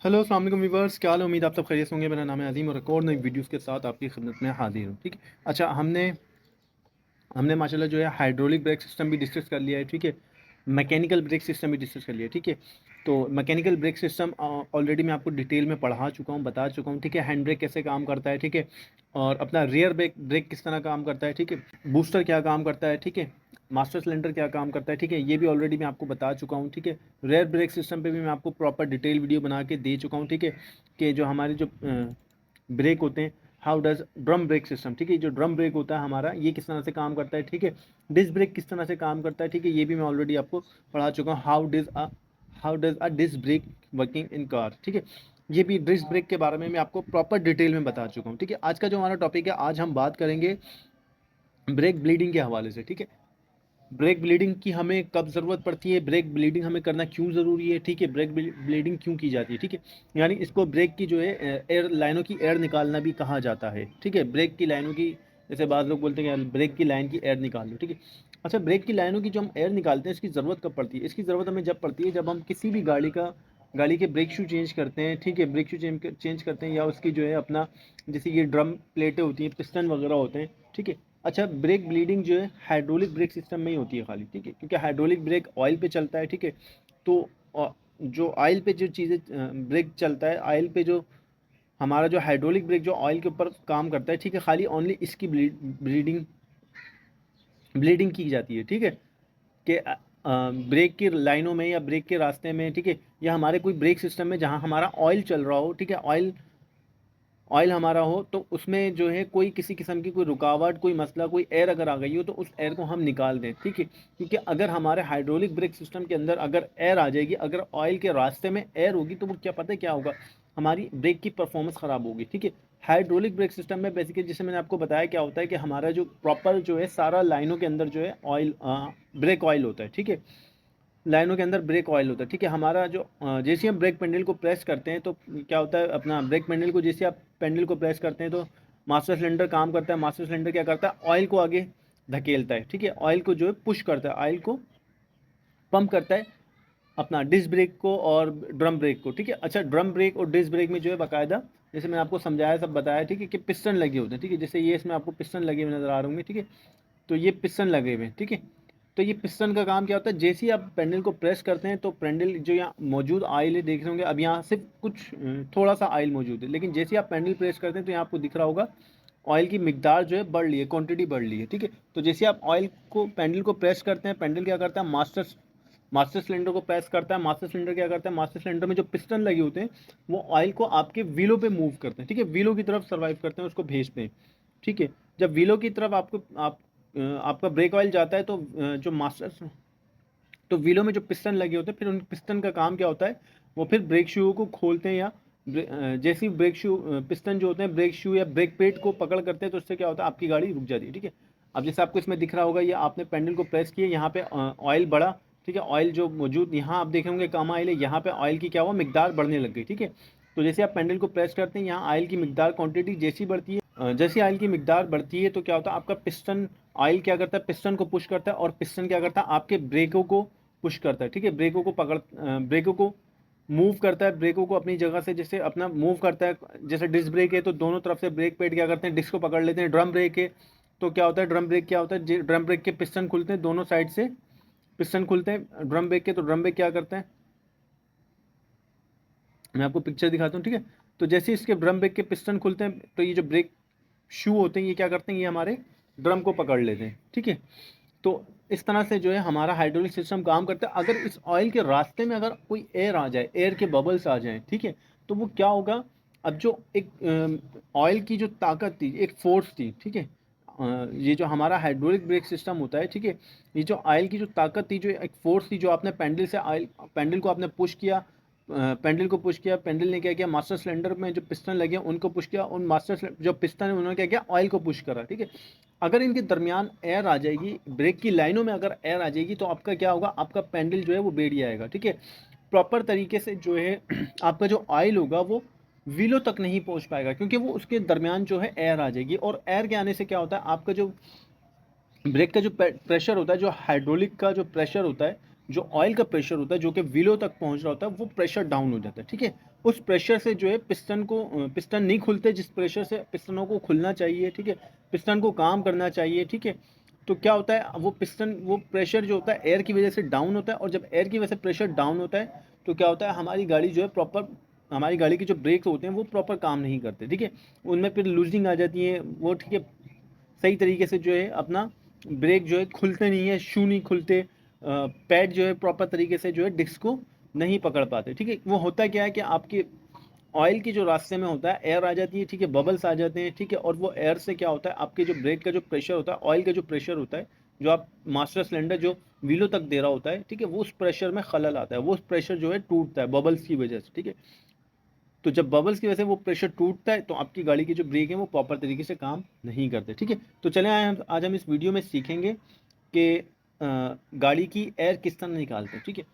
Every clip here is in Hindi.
हेलो अस्सलाम वालेकुम व्यूअर्स, क्या हाल है। उम्मीद आप सब खैरियत होंगे। मेरा नाम है अजीम और एक और नई वीडियोस के साथ आपकी खिदमत में हाजिर हूँ। ठीक है। अच्छा, हमने हमने माशाल्लाह जो है हाइड्रोलिक ब्रेक सिस्टम भी डिस्कस कर लिया है। ठीक है। मैकेनिकल ब्रेक सिस्टम भी डिस्कस कर लिया है। ठीक है। तो मैकेनिकल ब्रेक सिस्टम ऑलरेडी मैं आपको डिटेल में पढ़ा चुका हूँ, बता चुका हूँ। ठीक है। हैंड ब्रेक कैसे काम करता है। ठीक है। और अपना रियर ब्रेक ब्रेक किस तरह काम करता है। ठीक है। बूस्टर क्या काम करता है। ठीक है। मास्टर सिलेंडर क्या काम करता है। ठीक है। ये भी ऑलरेडी मैं आपको बता चुका हूँ। ठीक है। रेयर ब्रेक सिस्टम पे भी मैं आपको प्रॉपर डिटेल वीडियो बना के दे चुका हूँ। ठीक है। कि जो हमारे जो ब्रेक होते हैं, how does drum brake system, ठीक है, जो ड्रम ब्रेक होता है हमारा, ये किस तरह से काम करता है। ठीक है। डिस्क ब्रेक किस तरह से काम करता है। ठीक है। ये भी मैं ऑलरेडी आपको पढ़ा चुका हूँ। How does a disc brake working in car. ठीक है। ये भी डिस्क ब्रेक के बारे में मैं आपको प्रॉपर डिटेल में बता चुका हूँ। ठीक है। आज का जो हमारा टॉपिक है, आज हम बात करेंगे ब्रेक ब्लीडिंग के हवाले से। ठीक है। ब्रेक ब्लीडिंग की हमें कब ज़रूरत पड़ती है, ब्रेक ब्लीडिंग हमें करना क्यों ज़रूरी है। ठीक है। ब्रेक ब्लीडिंग क्यों की जाती है। ठीक है। यानी इसको ब्रेक की जो है एयर लाइनों की एयर निकालना भी कहा जाता है। ठीक है। ब्रेक की लाइनों की, जैसे बाद लोग बोलते हैं यार ब्रेक की लाइन की एयर निकाल लो। ठीक है। अच्छा, ब्रेक की लाइनों की जो हम एयर निकालते हैं, इसकी ज़रूरत कब पड़ती है। इसकी ज़रूरत हमें जब पड़ती है जब हम किसी भी गाड़ी के ब्रेक शू चेंज करते हैं। ठीक है। ब्रेक शू चेंज करते हैं, या उसकी जो है अपना, जैसे ये ड्रम प्लेटें होती हैं, पिस्टन वगैरह होते हैं। ठीक है। अच्छा, ब्रेक ब्लीडिंग जो है हाइड्रोलिक ब्रेक सिस्टम में ही होती है खाली। ठीक है। क्योंकि हाइड्रोलिक ब्रेक ऑयल पे चलता है। ठीक है। तो जो ऑयल पे जो चीज़ें ब्रेक चलता है, ऑयल पे जो हमारा जो हाइड्रोलिक ब्रेक जो ऑयल के ऊपर काम करता है। ठीक है। खाली ओनली इसकी ब्लीडिंग ब्लीडिंग की जाती है। ठीक है। कि ब्रेक की लाइनों में या ब्रेक के रास्ते में। ठीक है। या हमारे कोई ब्रेक सिस्टम में जहाँ हमारा ऑयल चल रहा हो। ठीक है। ऑयल ऑयल हमारा हो, तो उसमें जो है कोई किसी किस्म की कोई रुकावट, कोई मसला, कोई एयर अगर आ गई हो, तो उस एयर को हम निकाल दें। ठीक है। क्योंकि अगर हमारे हाइड्रोलिक ब्रेक सिस्टम के अंदर अगर एयर आ जाएगी, अगर ऑयल के रास्ते में एयर होगी, तो वो क्या पता है क्या होगा, हमारी ब्रेक की परफॉर्मेंस ख़राब होगी। ठीक है। हाइड्रोलिक ब्रेक सिस्टम में बेसिकली, जैसे मैंने आपको बताया, क्या होता है कि हमारा जो प्रॉपर जो है सारा लाइनों के अंदर जो है ऑयल, ब्रेक ऑयल होता है। ठीक है। लाइनों के अंदर ब्रेक ऑयल होता है। ठीक है। हमारा जो जैसे हम ब्रेक पेंडल को प्रेस करते हैं, तो क्या होता है, अपना ब्रेक पेंडल को जैसे आप पेंडल को प्रेस करते हैं, तो मास्टर सिलेंडर काम करता है। मास्टर सिलेंडर क्या करता है, ऑयल को आगे धकेलता है। ठीक है। ऑयल को जो है पुश करता है, ऑयल को पंप करता है, अपना डिस्क ब्रेक को और ड्रम ब्रेक को। ठीक है। अच्छा, ड्रम ब्रेक और डिस्क ब्रेक में जो है बाकायदा, जैसे मैंने आपको समझाया, सब बताया। ठीक है। कि पिस्टन लगे होते हैं। ठीक है। जैसे ये इसमें आपको पिस्टन लगे हुए नज़र आ रहे होंगे। ठीक है। तो ये पिस्टन लगे हुए हैं। ठीक है। तो ये पिस्टन का काम क्या होता है, जैसे ही आप पेंडल को प्रेस करते हैं, तो पेंडल जो यहाँ मौजूद ऑयल है, देख रहे होंगे, अब यहाँ सिर्फ कुछ थोड़ा सा ऑयल मौजूद है, लेकिन जैसे ही आप पेंडल प्रेस करते हैं, तो यहाँ आपको दिख रहा होगा ऑयल की मिकदार जो है बढ़ रही है, क्वांटिटी बढ़ रही है। ठीक है। तो जैसे आप ऑयल को पेंडल को प्रेस करते हैं, पेंडल क्या करता है, मास्टर सिलेंडर को प्रेस करता है। मास्टर सिलेंडर क्या करता है, मास्टर सिलेंडर में जो पिस्टन लगे होते हैं, वो ऑयल को आपके व्हीलों पे मूव करते हैं। ठीक है। व्हीलों की तरफ सर्वाइव करते हैं, उसको भेजते हैं। ठीक है। जब व्हीलों की तरफ आपका ब्रेक ऑयल जाता है, तो जो मास्टर तो व्हीलों में जो पिस्टन लगे होते हैं, फिर उन पिस्टन का काम क्या होता है, वो फिर ब्रेक शू को खोलते हैं, या जैसे ही ब्रेक शू पिस्टन जो होते हैं ब्रेक शू या ब्रेक पेड को पकड़ करते हैं, तो उससे क्या होता है, आपकी गाड़ी रुक जाती है। ठीक है। अब जैसे आपको इसमें दिख रहा होगा, ये आपने पेंडल को प्रेस किया, यहाँ पे ऑयल बढ़ा। ठीक है। ऑयल जो मौजूद, यहाँ आप देखेंगे कम ऑयल है, यहाँ पे ऑयल की क्या हुआ, मिकदार बढ़ने लग गई। ठीक है। तो जैसे आप पेंडल को प्रेस करते हैं, यहाँ ऑयल की मिकदार क्वांटिटी जैसी बढ़ती है, जैसे ऑयल की मिकदार बढ़ती है, तो क्या होता है, आपका पिस्टन, ऑयल क्या करता है, पिस्टन को पुश करता है, और पिस्टन क्या करता है, आपके ब्रेकों को पुश करता है। ठीक है। ब्रेकों को मूव करता है, ब्रेकों को अपनी जगह से जैसे अपना मूव करता है। जैसे डिस्क ब्रेक है, तो दोनों तरफ से ब्रेक पेड क्या करते हैं, डिस्क को पकड़ लेते हैं। ड्रम ब्रेक है, तो क्या होता है, ड्रम ब्रेक क्या होता है, ड्रम ब्रेक के पिस्टन खुलते हैं, दोनों साइड से पिस्टन खुलते हैं ड्रम ब्रेक के। तो ड्रम ब्रेक क्या करते हैं, मैं आपको पिक्चर दिखाता हूँ। ठीक है। तो जैसे इसके ड्रम ब्रेक के पिस्टन खुलते हैं, तो ये जो ब्रेक शू होते हैं, ये क्या करते हैं, ये हमारे ड्रम को पकड़ लेते हैं। ठीक है। तो इस तरह से जो है हमारा हाइड्रोलिक सिस्टम काम करता है। अगर इस ऑयल के रास्ते में अगर कोई एयर आ जाए, एयर के बबल्स आ जाएं, ठीक है, तो वो क्या होगा, अब जो एक ऑयल की जो ताकत थी, एक फोर्स थी। ठीक है। ये जो हमारा हाइड्रोलिक ब्रेक सिस्टम होता है, ठीक है, ये जो ऑयल की जो ताकत थी, जो एक फोर्स थी, जो आपने पेंडल से ऑयल, पेंडल को आपने पुश किया, पेंडल को पुश किया, पेंडल ने क्या किया, मास्टर सिलेंडर में जो पिस्टन लगे उनको पुश किया, उन जो पिस्टन है उन्होंने क्या किया, ऑयल को पुश करा। ठीक है। अगर इनके दरमियान एयर आ जाएगी, ब्रेक की लाइनों में अगर एयर आ जाएगी, तो आपका क्या होगा, आपका पेंडल जो है वो बेड़ आएगा। ठीक है। प्रॉपर तरीके से जो है आपका जो ऑयल होगा वो व्हीलों तक नहीं पहुंच पाएगा, क्योंकि वो उसके दरमियान जो है एयर आ जाएगी। और एयर के आने से क्या होता है, आपका जो ब्रेक का जो प्रेशर होता है, जो हाइड्रोलिक का जो प्रेशर होता है, जो ऑयल का प्रेशर होता है जो कि व्हीलों तक पहुंच रहा होता है वो प्रेशर डाउन हो जाता है, ठीक है। उस प्रेशर से जो है पिस्टन नहीं खुलते जिस प्रेशर से पिस्टनों को खुलना चाहिए, ठीक है, पिस्टन को काम करना चाहिए, ठीक है। तो क्या होता है, वो प्रेशर जो होता है एयर की वजह से डाउन होता है, और जब एयर की वजह से प्रेशर डाउन होता है तो क्या होता है, हमारी गाड़ी के जो ब्रेक होते हैं वो प्रॉपर काम नहीं करते, ठीक है। उनमें फिर लूजिंग आ जाती है वो, ठीक है। सही तरीके से जो है अपना ब्रेक जो है खुलते नहीं है, शू नहीं खुलते, पैड जो है प्रॉपर तरीके से जो है डिस्क को नहीं पकड़ पाते, ठीक है। वो होता क्या है कि आपके ऑयल की जो रास्ते में होता है एयर आ जाती है, ठीक है, बबल्स आ जाते हैं, ठीक है। और वो एयर से क्या होता है, आपके जो ब्रेक का जो प्रेशर होता है, ऑयल का जो प्रेशर होता है, जो आप मास्टर सिलेंडर जो व्हीलों तक दे रहा होता है, ठीक है, वो उस प्रेशर में खलल आता है, वो उस प्रेशर जो है टूटता है बबल्स की वजह से, ठीक है। तो जब बबल्स की वजह से वो प्रेशर टूटता है तो आपकी गाड़ी की जो ब्रेक है वो प्रॉपर तरीके से काम नहीं करते, ठीक है। तो चलें आज हम इस वीडियो में सीखेंगे कि गाड़ी की एयर किस तरह निकालते हैं, ठीक है।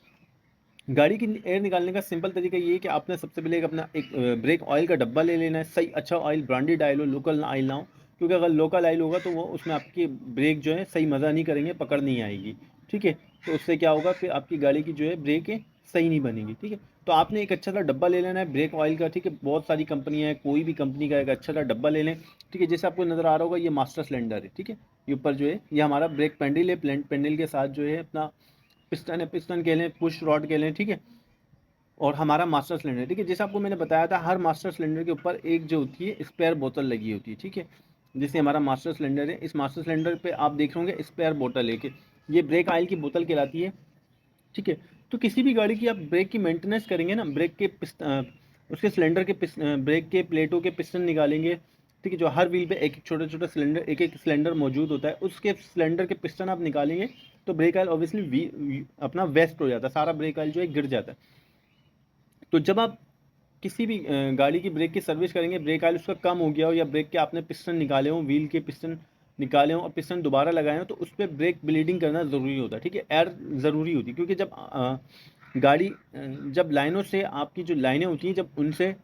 गाड़ी की एयर निकालने का सिंपल तरीका ये है कि आपने सबसे पहले एक ब्रेक ऑयल का डब्बा ले लेना है, सही अच्छा ऑयल, ब्रांडेड ऑयल हो, लोकल ऑयल ना हो, क्योंकि अगर लोकल ऑयल होगा तो वो उसमें आपकी ब्रेक जो है सही मज़ा नहीं करेंगे, पकड़ नहीं आएगी, ठीक है। तो उससे क्या होगा, फिर आपकी गाड़ी की जो है ब्रेक है सही नहीं बनेगी, ठीक है। तो आपने एक अच्छा सा डब्बा ले लेना है ब्रेक ऑयल का, ठीक है। बहुत सारी कंपनियाँ हैं, कोई भी कंपनी का एक अच्छा सा डब्बा ले लें, ठीक है। जैसे आपको नज़र आ रहा होगा ये मास्टर सिलेंडर है, ठीक है। ये ऊपर जो है ये हमारा ब्रेक पेंडल है, पेंडल के साथ जो है अपना पिस्टन है, पिस्टन कह लें, पुश रॉड कह लें, ठीक है। और हमारा मास्टर सिलेंडर, ठीक है। जैसे आपको मैंने बताया था हर मास्टर सिलेंडर के ऊपर एक जो होती है स्पेयर बोतल लगी होती है, ठीक है। जैसे हमारा मास्टर सिलेंडर है, इस मास्टर सिलेंडर पे आप देख रहे होंगे स्पेयर बोतल है कि ये ब्रेक ऑयल की बोतल कहलाती है, ठीक है। तो किसी भी गाड़ी की आप ब्रेक की मेंटेनेंस करेंगे ना, उसके सिलेंडर के ब्रेक के प्लेटों के पिस्टन निकालेंगे, ठीक है। जो हर व्हील पे एक एक छोटा छोटा सिलेंडर, एक एक सिलेंडर मौजूद होता है, उसके सिलेंडर के पिस्टन आप निकालेंगे तो ब्रेक ऑयल ऑब्वियसली अपना वेस्ट हो जाता है, सारा ब्रेक ऑयल जो है गिर जाता है। तो जब आप किसी भी गाड़ी की ब्रेक की सर्विस करेंगे, ब्रेक ऑयल उसका कम हो गया हो या ब्रेक के आपने पिस्टन निकाले हों, व्हील के पिस्टन निकाले हों और पिस्टन दोबारा लगाए हों, तो उस पर ब्रेक ब्लीडिंग करना ज़रूरी होता है, ठीक है। एयर ज़रूरी होती है, क्योंकि जब लाइनों से आपकी जो लाइनें होती हैं जब उनसे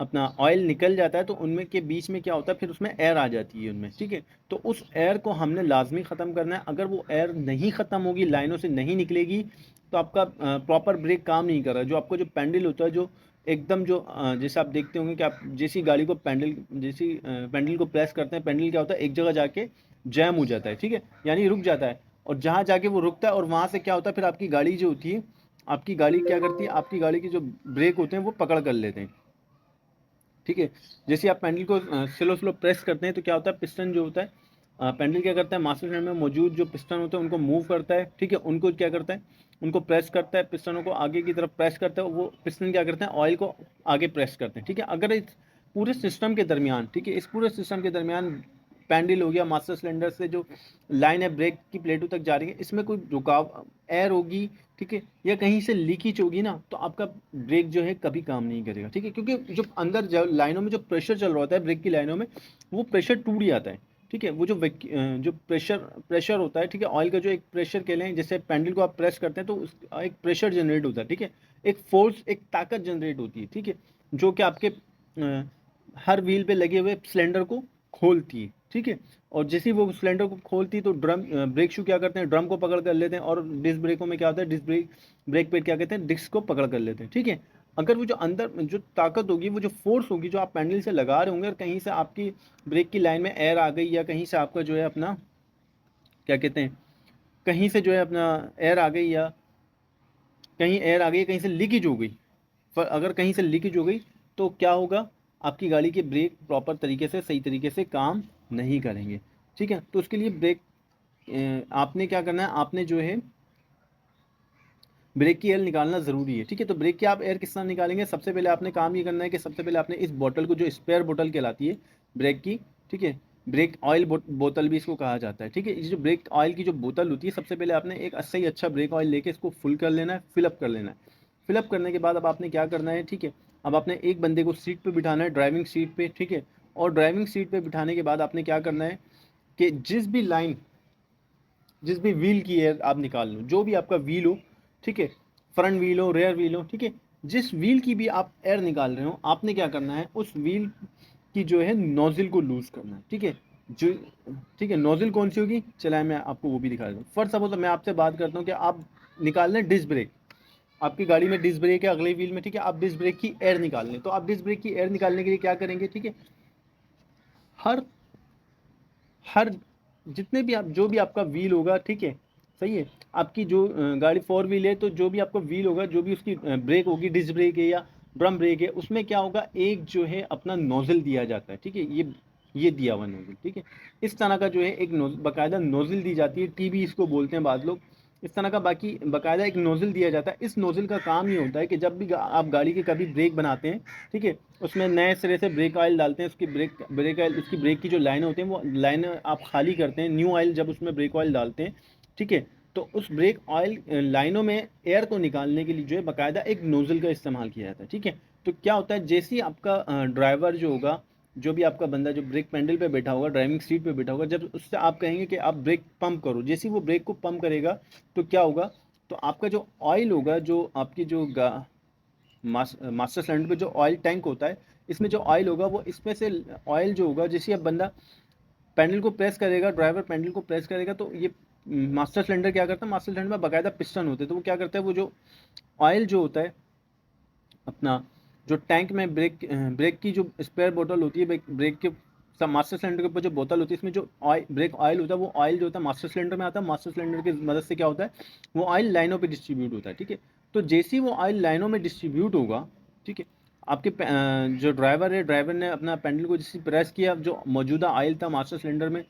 अपना ऑयल निकल जाता है तो उनमें के बीच में क्या होता है, फिर उसमें एयर आ जाती है उनमें, ठीक है। तो उस एयर को हमने लाजमी ख़त्म करना है। अगर वो एयर नहीं ख़त्म होगी, लाइनों से नहीं निकलेगी, तो आपका प्रॉपर ब्रेक काम नहीं कर रहा है। जो आपका जो पेंडल होता है, जो एकदम जो जैसे आप देखते होंगे कि आप जैसी गाड़ी को पेंडल को प्रेस करते हैं, पेंडल क्या होता है एक जगह जाके जैम हो जाता है, ठीक है, यानी रुक जाता है। और जहाँ जाके वो रुकता है और वहाँ से क्या होता है, फिर आपकी गाड़ी जो होती है, आपकी गाड़ी क्या करती है, आपकी गाड़ी के जो ब्रेक होते हैं वो पकड़ कर लेते हैं, ठीक है। जैसे आप पेंडल को स्लो स्लो प्रेस करते हैं तो क्या होता है, पिस्टन जो होता है, पेंडल क्या करता है, मास्टर सिलेंडर में मौजूद जो पिस्टन होते हैं उनको मूव करता है, ठीक है। उनको क्या करता है, उनको प्रेस करता है, पिस्टनों को आगे की तरफ प्रेस करता है, वो पिस्टन क्या करते हैं, ऑयल को आगे प्रेस करते हैं, ठीक है। अगर इस पूरे सिस्टम के दरमियान, ठीक है, इस पूरे सिस्टम के दरमियान पैंडल हो गया, मास्टर सिलेंडर से जो लाइन है ब्रेक की प्लेटों तक जा रही है, इसमें कोई रुकाव एयर होगी, ठीक है, या कहीं से लीकेज होगी ना, तो आपका ब्रेक जो है कभी काम नहीं करेगा, ठीक है। क्योंकि जो अंदर लाइनों में जो प्रेशर चल रहा होता है ब्रेक की लाइनों में, वो प्रेशर टूट जाता है, ठीक है। वो जो प्रेशर होता है, ठीक है, ऑयल का जो एक प्रेशर कह लें, जैसे पैंडल को आप प्रेस करते हैं तो एक प्रेशर जनरेट होता है, ठीक है। एक फोर्स, एक ताकत जनरेट होती है, ठीक है, जो कि आपके हर व्हील पे लगे हुए सिलेंडर को खोलती है, ठीक है। और जैसे ही वो सिलेंडर को खोलती है तो ब्रेक शू क्या करते हैं, ड्रम को पकड़ कर लेते हैं, और डिस्क ब्रेकों में क्या होता है, ब्रेक पेड क्या कहते हैं, डिस्क को पकड़ कर लेते हैं, ठीक है। अगर वो जो अंदर जो ताकत होगी, वो जो फोर्स होगी जो आप पैंडल से लगा रहे होंगे, और कहीं से आपकी ब्रेक की लाइन में एयर आ गई, या कहीं से आपका जो है अपना क्या कहते हैं, कहीं से जो है अपना एयर आ गई, या कहीं एयर आ गई, कहीं से लीकेज हो गई, पर अगर कहीं से लीकेज हो गई तो क्या होगा, आपकी गाड़ी के ब्रेक प्रॉपर तरीके से सही तरीके से काम नहीं करेंगे, ठीक है। तो उसके लिए आपने क्या करना है, आपने जो है ब्रेक की एयर निकालना ज़रूरी है, ठीक है। तो ब्रेक की आप एयर किस तरह निकालेंगे, सबसे पहले आपने काम ये करना है कि सबसे पहले आपने इस बोतल को, जो स्पेयर बोतल कहलाती है ब्रेक की, ठीक है, ब्रेक ऑयल बोतल भी इसको कहा जाता है, ठीक है। ये जो ब्रेक ऑयल की जो बोतल होती है, सबसे पहले आपने एक सही अच्छा ब्रेक ऑयल लेके इसको फुल कर लेना है, फिलअप कर लेना है। फिलअप करने के बाद अब आपने क्या करना है, ठीक है, अब आपने एक बंदे को सीट पे बिठाना है, ड्राइविंग सीट पे, ठीक है। और ड्राइविंग सीट पे बिठाने के बाद आपने क्या करना है कि जिस भी व्हील की एयर आप निकाल लो, जो भी आपका व्हील हो, ठीक है, फ्रंट व्हील हो, रेयर व्हील हो, ठीक है, जिस व्हील की भी आप एयर निकाल रहे हो, आपने क्या करना है, उस व्हील की जो है नोजल को लूज करना है, ठीक है। जो ठीक है, नोजल कौन सी होगी, चला मैं आपको वो भी दिखा देता हूँ। फर्स्ट सपोज मैं आपसे बात करता हूँ कि आप निकालना है डिस्क ब्रेक। आपकी गाड़ी में डिस्क ब्रेक है अगले व्हील में, ठीक है, आप डिस्क ब्रेक की एयर निकाल लें, तो आप डिस्क ब्रेक की एयर निकालने के लिए क्या करेंगे, ठीक है, हर हर जितने भी आप जो भी आपका व्हील होगा, ठीक है, सही है, आपकी जो गाड़ी फोर व्हील है तो जो भी आपका व्हील होगा, जो भी उसकी ब्रेक होगी, डिस्क ब्रेक है या ड्रम ब्रेक है, उसमें क्या होगा, एक जो है अपना नोजल दिया जाता है, ठीक है, ये दिया हुआ नोजल, ठीक है, इस तरह का जो है एक बाकायदा नोजल दी जाती है, टीबी इसको बोलते हैं बाद लोग, इस तरह का बाकी बाकायदा एक नोजल दिया जाता है। इस नोजल का काम ये होता है कि जब भी आप गाड़ी के कभी ब्रेक बनाते हैं, ठीक है, उसमें नए सिरे से ब्रेक ऑयल डालते हैं, उसकी ब्रेक ऑयल, उसकी ब्रेक की जो लाइनें होती हैं वो लाइनें आप खाली करते हैं, न्यू ऑयल जब उसमें ब्रेक ऑयल डालते हैं, ठीक है, तो उस ब्रेक ऑयल लाइनों में एयर को निकालने के लिए जो है बाकायदा एक नोजल का इस्तेमाल किया जाता है, ठीक है। तो क्या होता है, जैसे ही आपका ड्राइवर जो होगा, जो भी आपका बंदा जो ब्रेक पैडल पे बैठा होगा, ड्राइविंग सीट पे बैठा होगा, जब उससे आप कहेंगे कि आप ब्रेक पंप करो, जैसे ही वो ब्रेक को पंप करेगा तो क्या होगा, तो आपका जो ऑयल होगा, जो आपकी जो मास्टर सिलेंडर पे जो ऑयल टैंक होता है, इसमें जो ऑयल होगा वो इसमें से ऑयल जो होगा, जैसे अब बंदा पैडल को प्रेस करेगा, ड्राइवर पैडल को प्रेस करेगा, तो ये मास्टर सिलेंडर क्या करता है, मास्टर सिलेंडर में बाकायदा पिस्टन होते हैं, तो वो क्या करता है, वो जो ऑयल जो होता है अपना, जो टैंक में ब्रेक की जो स्पेयर बोतल होती है, ब्रेक के सब मास्टर सिलेंडर के ऊपर जो बोतल होती है, इसमें जो ऑयल ब्रेक ऑयल होता है, वो ऑयल जो होता है मास्टर सिलेंडर में आता है, मास्टर सिलेंडर की मदद से क्या होता है, वो ऑयल लाइनों पे डिस्ट्रीब्यूट होता है, ठीक है। तो जैसे ही वो ऑयल लाइनों में डिस्ट्रीब्यूट होगा, ठीक है, आपके जो ड्राइवर है, ड्राइवर ने अपना पैडल को जैसे प्रेस किया, जो मौजूदा ऑयल था मास्टर सिलेंडर में,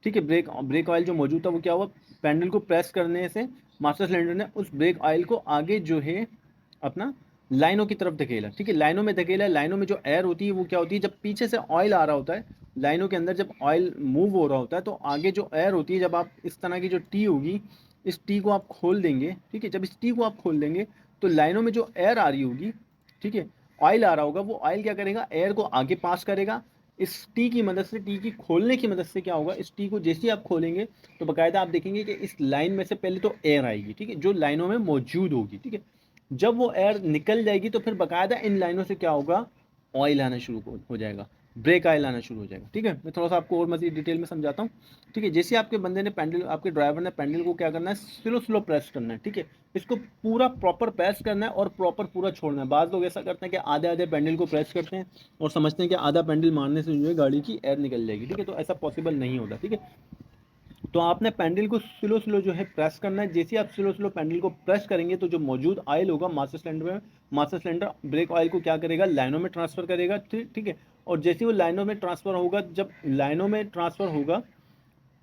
ठीक है, ब्रेक ब्रेक ऑयल जो मौजूद था वो क्या हुआ, पैडल को प्रेस करने से मास्टर सिलेंडर ने उस ब्रेक ऑयल को आगे जो है अपना लाइनों की तरफ धकेला, ठीक है, लाइनों में धकेला, लाइनों में जो एयर होती है वो क्या होती है, जब पीछे से ऑयल आ रहा होता है लाइनों के अंदर, जब ऑयल मूव हो रहा होता है तो आगे जो एयर होती है, जब आप इस तरह की जो टी होगी, इस टी को आप खोल देंगे, ठीक है, जब इस टी को आप खोल देंगे तो लाइनों में जो एयर आ रही होगी, ठीक है, ऑयल आ रहा होगा, वो ऑयल क्या करेगा, एयर को आगे पास करेगा, इस टी की मदद से, टी की खोलने की मदद से क्या होगा, इस टी को जैसे ही आप खोलेंगे तो बाकायदा आप देखेंगे कि इस लाइन में से पहले तो एयर आएगी, ठीक है, जो लाइनों में मौजूद होगी, ठीक है, जब वो एयर निकल जाएगी तो फिर बाकायदा इन लाइनों से क्या होगा, ऑयल आना शुरू हो जाएगा, ब्रेक ऑयल आना शुरू हो जाएगा, ठीक है। मैं थोड़ा सा आपको और मज़ीद डिटेल में समझाता हूँ, ठीक है। जैसे आपके बंदे ने पैडल, आपके ड्राइवर ने पैडल को क्या करना है, स्लो स्लो प्रेस करना है, ठीक है, इसको पूरा प्रॉपर प्रेस करना है और प्रॉपर पूरा छोड़ना है। बाज़ लोग ऐसा करते हैं कि आधे आधे पैडल को प्रेस करते हैं और समझते हैं कि आधा पैडल मारने से जो है गाड़ी की एयर निकल जाएगी, ठीक है, तो ऐसा पॉसिबल नहीं होता, ठीक है। तो आपने पैडल को स्लो स्लो जो है प्रेस करना है, जैसे आप स्लो स्लो पैडल को प्रेस करेंगे तो जो मौजूद ऑयल होगा मास्टर सिलेंडर में, मास्टर सिलेंडर ब्रेक ऑयल को क्या करेगा, लाइनों में ट्रांसफर करेगा, ठीक है, और जैसे वो लाइनों में ट्रांसफर होगा, जब लाइनों में ट्रांसफर होगा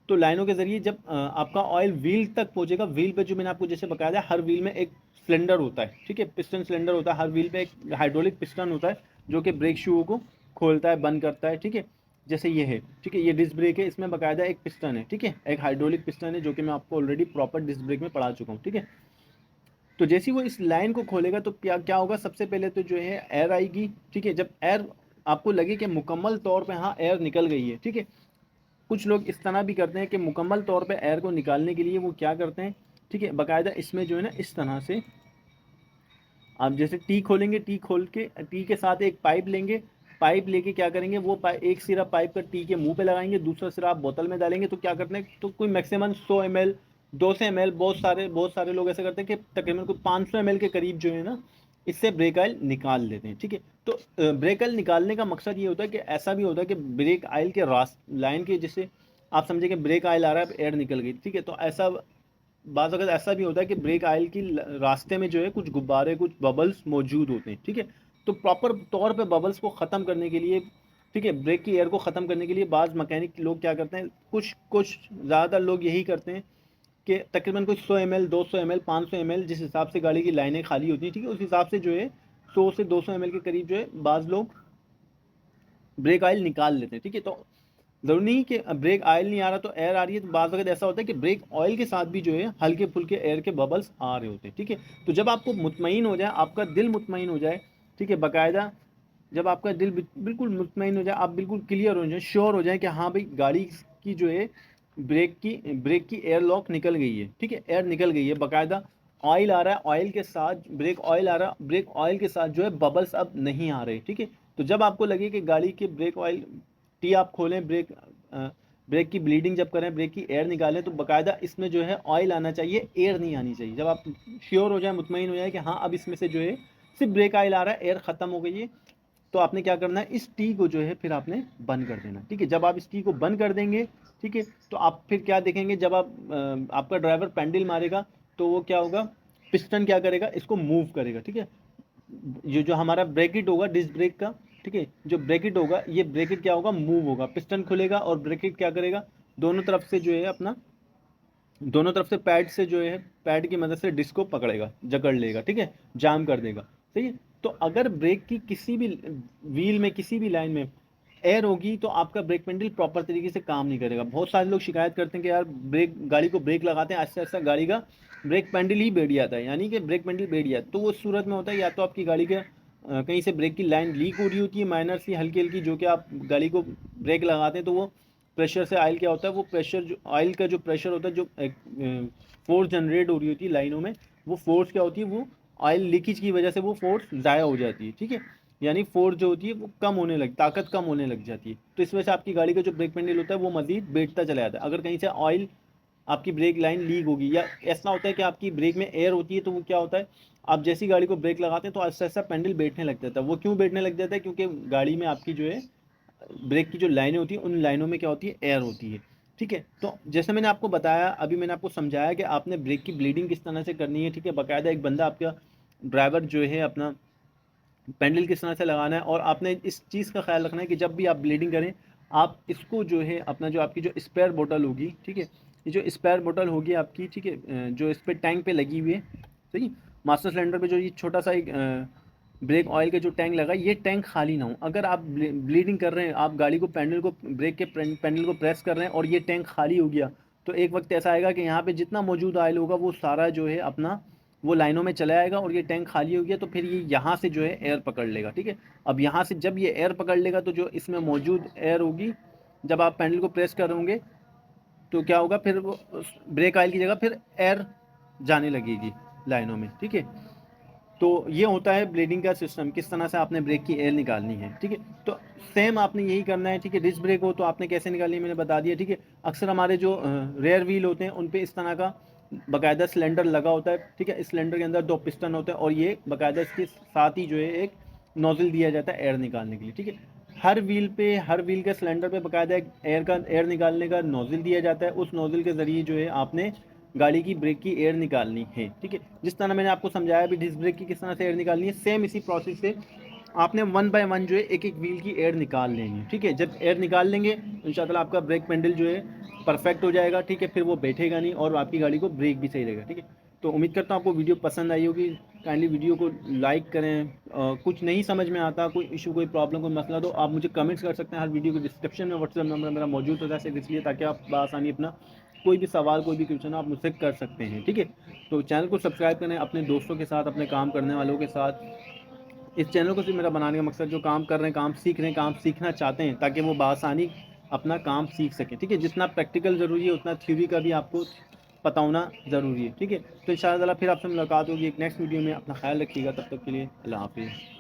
तो लाइनों के जरिए जब आपका ऑयल व्हील तक पहुंचेगा, व्हील पे जो मैंने आपको जैसे बताया था, हर व्हील में एक सिलेंडर होता है, ठीक है, पिस्टन सिलेंडर होता है, हर व्हील पे एक हाइड्रोलिक पिस्टन होता है जो कि ब्रेक शू को खोलता है, बंद करता है, ठीक है, जैसे ये है, ठीक है, ये डिस्क ब्रेक है, इसमें बाकायदा एक पिस्टन है, ठीक है, एक हाइड्रोलिक पिस्टन है जो कि मैं आपको ऑलरेडी प्रॉपर डिस्क ब्रेक में पढ़ा चुका हूँ, ठीक है। तो जैसे ही वो इस लाइन को खोलेगा तो क्या क्या होगा, सबसे पहले तो जो है एयर आएगी, ठीक है, जब एयर आपको लगे कि मुकम्मल तौर पे हाँ एयर निकल गई है, ठीक है, कुछ लोग इस तरह भी करते हैं कि मुकम्मल तौर पे एयर को निकालने के लिए वो क्या करते हैं, ठीक है, बाकायदा इसमें जो है ना इस तरह से आप जैसे टी खोलेंगे, टी खोल के टी के साथ एक पाइप लेंगे, पाइप लेके क्या करेंगे, वो एक सिरा पाइप का टी के मुंह पे लगाएंगे, दूसरा सिरा आप बोतल में डालेंगे, तो क्या करते हैं, तो कोई मैक्सिमम 100 ml, 200 ml, बहुत सारे लोग ऐसे करते हैं कि तकरीबन कोई 500 ml के करीब जो है ना इससे ब्रेक ऑयल निकाल लेते हैं, ठीक है। तो ब्रेक ऑयल निकालने का मकसद ये होता है कि ऐसा भी होता है कि ब्रेक ऑयल के लाइन के जैसे आप समझे कि ब्रेक ऑयल आ रहा है, एयर निकल गई, ठीक है, तो ऐसा बाज़ अगर ऐसा भी होता है कि ब्रेक ऑयल की रास्ते में जो है कुछ गुब्बारे, कुछ बबल्स मौजूद होते हैं, ठीक है, तो प्रॉपर तौर पे बबल्स को ख़त्म करने के लिए, ठीक है, ब्रेक की एयर को ख़त्म करने के लिए बाज़ मैकेनिक लोग क्या करते हैं, कुछ कुछ ज़्यादातर लोग यही करते हैं कि तकरीबन कुछ 100 ml, 200 ml, 500 ml, जिस हिसाब से गाड़ी की लाइनें खाली होती हैं, ठीक है, उस हिसाब से जो है 100 से 200 ml के करीब जो है बाज़ लोग ब्रेक ऑयल निकाल लेते हैं, ठीक है। तो ज़रूरी नहीं कि ब्रेक ऑयल नहीं आ रहा तो एयर आ रही है, तो बाज़ वक्त ऐसा होता है कि ब्रेक ऑयल के साथ भी जो है हल्के फुल्के एयर के बबल्स आ रहे होते हैं, ठीक है। तो जब आपको मुतमईन हो जाए, आपका दिल मुतमईन हो जाए, ठीक है, बाकायदा जब आपका दिल बिल्कुल मुतमईन हो जाए, आप बिल्कुल क्लियर हो जाए, श्योर हो जाए कि हाँ भाई गाड़ी की जो है ब्रेक की एयर लॉक निकल गई है, ठीक है, एयर निकल गई है, बाकायदा ऑयल आ रहा है, ऑयल के साथ ब्रेक ऑयल आ रहा है, ब्रेक ऑयल के साथ जो है बबल्स अब नहीं आ रहे, ठीक है। तो जब आपको लगे कि गाड़ी के ब्रेक ऑयल टी आप खोलें, ब्रेक ब्रेक की ब्लीडिंग जब करें, ब्रेक की एयर निकालें, तो बाकायदा इसमें जो है ऑयल आना चाहिए, एयर नहीं आनी चाहिए। जब आप श्योर हो जाए, मुतमईन हो जाए कि हाँ अब इसमें से जो है सिर्फ ब्रेक ऑयल आ रहा है, एयर ख़त्म हो गई है, तो आपने क्या करना है, इस टी को जो है फिर आपने बंद कर देना। ठीक है, जब आप इस टी को बंद कर देंगे, ठीक है, तो आप फिर क्या देखेंगे, जब आप आपका ड्राइवर पेंडल मारेगा तो वो क्या होगा, पिस्टन क्या करेगा, इसको मूव करेगा। ठीक है, ये जो हमारा ब्रैकेट होगा डिस्क ब्रेक का, ठीक है, जो ब्रैकेट होगा, ये ब्रैकेट क्या होगा, मूव होगा, पिस्टन खुलेगा और ब्रैकेट क्या करेगा, दोनों तरफ से जो है अपना, दोनों तरफ से पैड से जो है, पैड की मदद से डिस्क को पकड़ेगा, जकड़ लेगा, ठीक है, जाम कर देगा। सही है, तो अगर ब्रेक की किसी भी व्हील में, किसी भी लाइन में एयर होगी तो आपका ब्रेक पेंडल प्रॉपर तरीके से काम नहीं करेगा। बहुत सारे लोग शिकायत करते हैं कि यार ब्रेक, गाड़ी को ब्रेक लगाते हैं, आहिस्ता आहिस्ता गाड़ी का ब्रेक पेंडल ही बैठ जाता है, यानी कि ब्रेक पेंडल बैठ जाता है। तो वो सूरत में होता है या तो आपकी गाड़ी के कहीं से ब्रेक की लाइन लीक हो रही होती है, माइनर सी हल्की हल्की, जो कि आप गाड़ी को ब्रेक लगाते हैं तो वो प्रेशर से, ऑयल क्या होता है, वो प्रेशर जो ऑयल का जो प्रेशर होता है, जो फोर्स जनरेट हो रही होती है लाइनों में, वो फोर्स क्या होती है, वो ऑयल लीकेज की वजह से वो फोर्स ज़ाया हो जाती है। ठीक है, यानी फोर्स जो होती है वो कम होने लग, ताकत कम होने लग जाती है, तो इस वजह से आपकी गाड़ी का जो ब्रेक पेंडल होता है वो मजीद बैठता चला जाता है। अगर कहीं से ऑयल, आपकी ब्रेक लाइन लीक होगी, या ऐसा होता है कि आपकी ब्रेक में एयर होती है, तो वो क्या होता है, आप जैसी गाड़ी को ब्रेक लगाते हैं तो आहिस्ता आहिस्ता पेंडल बैठने लग जाता है। वो क्यों बैठने लग जाता है, क्योंकि गाड़ी में आपकी जो है ब्रेक की जो लाइनें होती हैं, उन लाइनों में क्या होती है, एयर होती है। ठीक है, तो जैसे मैंने आपको बताया, अभी मैंने आपको समझाया कि आपने ब्रेक की ब्लीडिंग किस तरह से करनी है। ठीक है, बाकायदा एक बंदा आपका ड्राइवर जो है अपना पेंडल किस तरह से लगाना है, और आपने इस चीज़ का ख्याल रखना है कि जब भी आप ब्लीडिंग करें, आप इसको जो है अपना, जो आपकी जो स्पेयर बोतल होगी, ठीक है, ये जो स्पेयर बोतल होगी आपकी, ठीक है, जो इस पर टैंक पे लगी हुई है, सही, मास्टर सिलेंडर पे जो ये छोटा सा एक ब्रेक ऑयल का जो टैंक लगा, ये टैंक खाली ना हो। अगर आप ब्लीडिंग कर रहे हैं, आप गाड़ी को पेंडल को, ब्रेक के पेंडल को प्रेस कर रहे हैं और ये टैंक खाली हो गया, तो एक वक्त ऐसा आएगा कि यहाँ पे जितना मौजूद ऑयल होगा वो सारा जो है अपना वो लाइनों में चला आएगा, और ये टैंक खाली हो गया तो फिर ये यहाँ से जो है एयर पकड़ लेगा। ठीक है, अब यहाँ से जब ये एयर पकड़ लेगा तो जो इसमें मौजूद एयर होगी, जब आप पेंडल को प्रेस करोगे तो क्या होगा, फिर वो ब्रेक ऑयल की जगह फिर एयर जाने लगेगी लाइनों में। ठीक है, तो ये होता है ब्लीडिंग का सिस्टम, किस तरह से आपने ब्रेक की एयर निकालनी है। ठीक है, तो सेम आपने यही करना है। ठीक है, डिस्क ब्रेक हो तो आपने कैसे निकालनी है मैंने बता दिया। ठीक है, अक्सर हमारे जो रेयर व्हील होते हैं उन पे इस तरह का बाकायदा सिलेंडर लगा होता है। ठीक है, इस सिलेंडर के अंदर दो पिस्टन होते हैं, और ये बाकायदा इसके साथ ही जो है एक नोजल दिया जाता है एयर निकालने के लिए। ठीक है, हर व्हील पे, हर व्हील के सिलेंडर पे बाकायदा एक एयर निकालने का नोजल दिया जाता है। उस नोजल के ज़रिए जो है आपने गाड़ी की ब्रेक की एयर निकालनी है। ठीक है, जिस तरह मैंने आपको समझाया भी डिस्क ब्रेक की किस तरह से एयर निकालनी है, सेम इसी प्रोसेस से आपने वन बाय वन जो है एक एक व्हील की एयर निकाल लेनी है। ठीक है, जब एयर निकाल लेंगे तो इंशाल्लाह आपका ब्रेक पेंडल जो है परफेक्ट हो जाएगा। ठीक है, फिर वो बैठेगा नहीं और आपकी गाड़ी को ब्रेक भी सही रहेगा। ठीक है, तो उम्मीद करता हूँ आपको वीडियो पसंद आई होगी। काइंडली वीडियो को लाइक करें। कुछ नहीं समझ में आता, कोई इशू, कोई प्रॉब्लम, कोई मसला, तो आप मुझे कमेंट्स कर सकते हैं। हर वीडियो के डिस्क्रिप्शन में व्हाट्सएप नंबर मेरा मौजूद होता है, सिर्फ इसलिए ताकि आप बआसानी अपना कोई भी सवाल, कोई भी क्वेश्चन आप मुझसे कर सकते हैं। ठीक है, तो चैनल को सब्सक्राइब करें अपने दोस्तों के साथ, अपने काम करने वालों के साथ। इस चैनल को सिर्फ मेरा बनाने का मकसद, जो काम कर रहे हैं, काम सीख रहे हैं, काम सीखना चाहते हैं, ताकि वो बआसानी अपना काम सीख सकें। ठीक है, जितना प्रैक्टिकल ज़रूरी है उतना थ्योरी का भी आपको पता होना ज़रूरी है। ठीक है, तो इंशाअल्लाह फिर आपसे मुलाकात होगी एक नेक्स्ट वीडियो में। अपना ख्याल रखिएगा, तब तक के लिए अल्लाह हाफिज़।